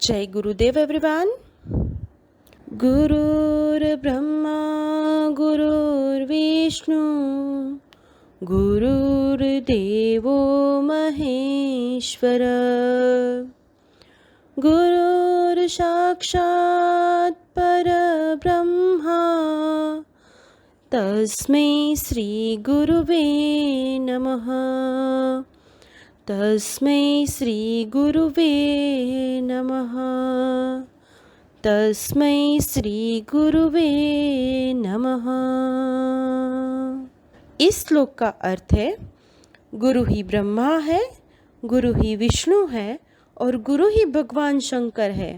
जय गुरुदेव एवरीवन। गुरुर्ब्रह्मा गुरुर्विष्णु गुरुर्देवो महेश्वर गुरुर्साक्षात् परब्रह्मा तस्मै श्री गुरुवे नमः। तस्मै श्री गुरुवे नमः। तस्मै श्री गुरुवे नमः। इस श्लोक का अर्थ है, गुरु ही ब्रह्मा है, गुरु ही विष्णु है और गुरु ही भगवान शंकर है।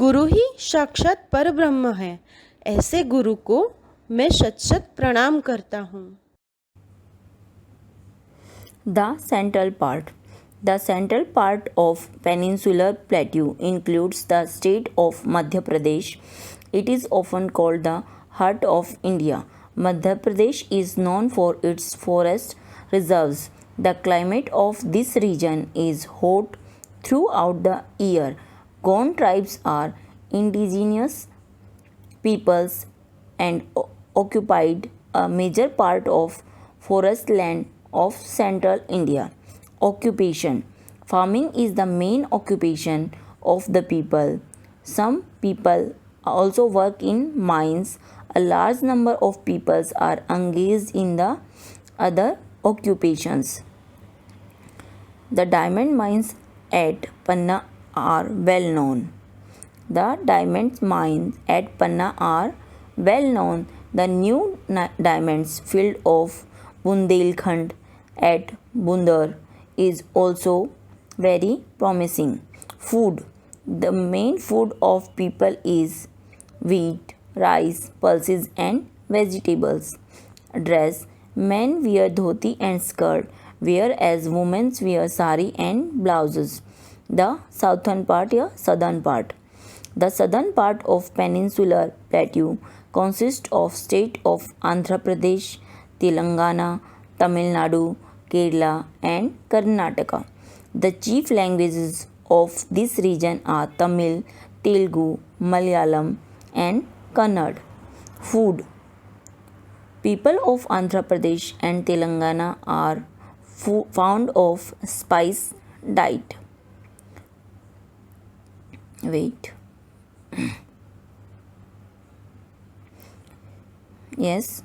गुरु ही साक्षात परब्रह्म है। ऐसे गुरु को मैं शत शत प्रणाम करता हूँ। The central part. The central part of peninsular plateau includes the state of Madhya Pradesh. It is often called the heart of India. Madhya Pradesh is known for its forest reserves. The climate of this region is hot throughout the year. Gond tribes are indigenous peoples and occupied a major part of forest land of central India. Occupation. Farming is the main occupation of the people. Some people also work in mines. A large number of peoples are engaged in the other occupations. The diamond mines at Panna are well known. The diamond mines at Panna are well known. The new diamonds field of Bundelkhand at Bundar is also very promising. Food. The main food of people is wheat, rice, pulses and vegetables. Dress. Men wear dhoti and skirt, whereas women wear sari and blouses. The southern part या southern part. The southern part of peninsular plateau consists of state of Andhra Pradesh, Telangana, Tamil Nadu, Kerala and Karnataka. The chief languages of this region are Tamil, Telugu, Malayalam and Kannada. Food. People of Andhra Pradesh and Telangana are fond of spice diet. Wait. Yes.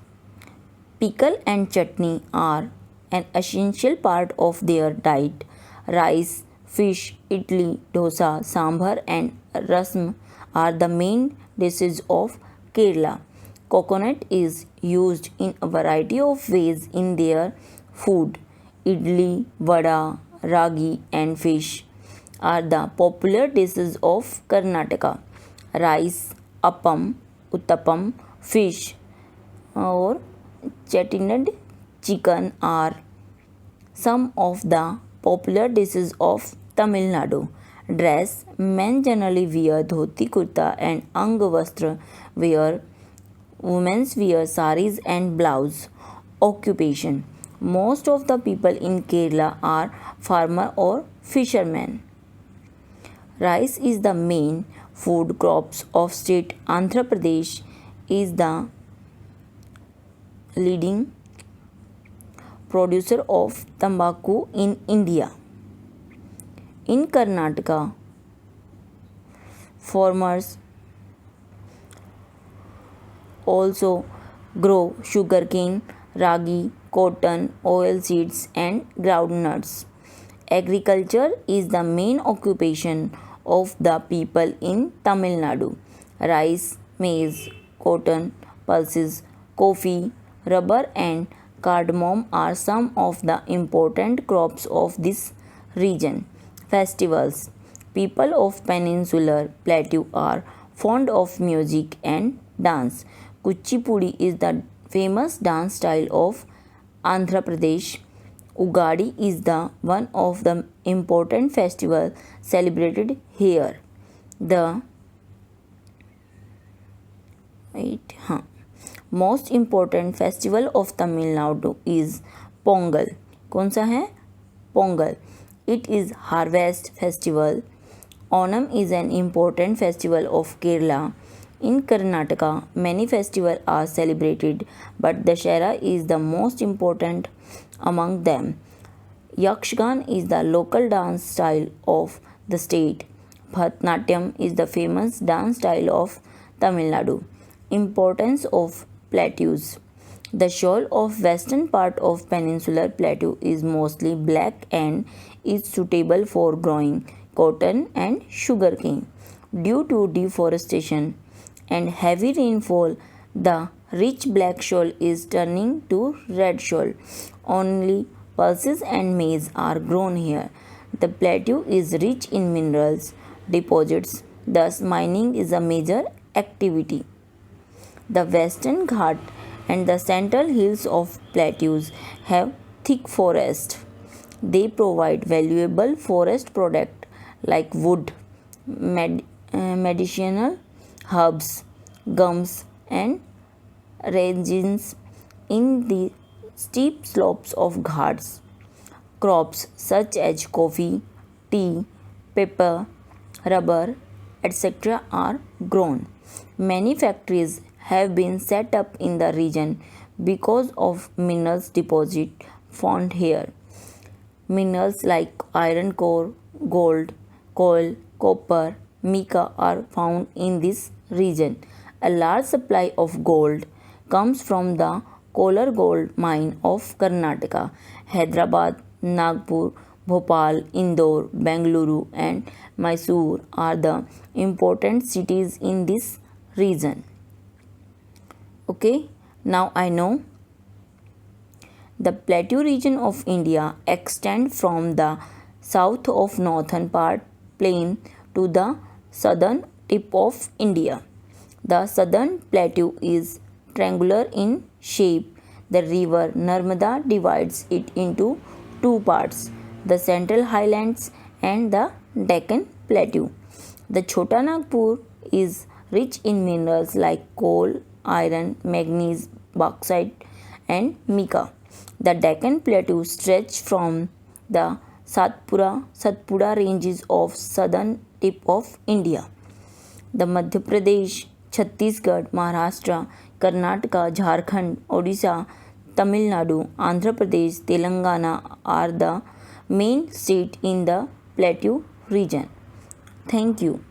Pickle and chutney are an essential part of their diet. Rice, fish, idli, dosa, sambar and rasam are the main dishes of Kerala. Coconut is used in a variety of ways in their food. Idli, vada, ragi and fish are the popular dishes of Karnataka. Rice, appam, uttapam, fish or chettinad chicken are some of the popular dishes of Tamil Nadu. Dress. Men generally wear dhoti kurta and ang vastra wear. Women wear saris and blouse. Occupation. Most of the people in Kerala are farmer or fishermen. Rice is the main food crops of state. Andhra Pradesh is the leading producer of tobacco in India. In Karnataka, farmers also grow sugarcane, ragi, cotton, oilseeds and groundnuts. Agriculture is the main occupation of the people in Tamil Nadu. Rice, maize, cotton, pulses, coffee, rubber and cardamom are some of the important crops of this region. Festivals. People of peninsular plateau are fond of music and dance. Kuchipudi is the famous dance style of Andhra Pradesh. Ugadi is the one of the important festival celebrated here. The most important festival of Tamil Nadu is Pongal. कौन सा है? Pongal. It is harvest festival Onam is an important festival of Kerala. In Karnataka, many festivals are celebrated, but Dashera is the most important among them. Yakshgan is the local dance style of the state. Bharatanatyam is the famous dance style of Tamil Nadu. Importance of plateaus. The shoal of western part of peninsular plateau is mostly black and is suitable for growing cotton and sugarcane. Due to deforestation and heavy rainfall, the rich black shoal is turning to red shoal. Only pulses and maize are grown here. The plateau is rich in minerals deposits, thus mining is a major activity. The Western Ghat and the central hills of plateaus have thick forest. They provide valuable forest products like wood, medicinal herbs, gums, and resins. In the steep slopes of ghats, crops such as coffee, tea, pepper, rubber, etc. are grown. Many factories have been set up in the region because of minerals deposit found here. Minerals like iron ore, gold, coal, copper, mica are found in this region. A large supply of gold comes from the Kolar gold mine of Karnataka. Hyderabad, Nagpur, Bhopal, Indore, Bengaluru and Mysore are the important cities in this region. Okay, now I know the plateau region of India extends from the south of northern part plain to the southern tip of India. The southern plateau is triangular in shape. The river Narmada divides it into two parts, the central highlands and the Deccan plateau. The Chota Nagpur is rich in minerals like coal, iron, manganese, bauxite and mica. The Deccan plateau stretches from the Satpura ranges of southern tip of India. The Madhya Pradesh, Chhattisgarh, Maharashtra, Karnataka, Jharkhand, Odisha, Tamil Nadu, Andhra Pradesh, Telangana are the main states in the plateau region. Thank you.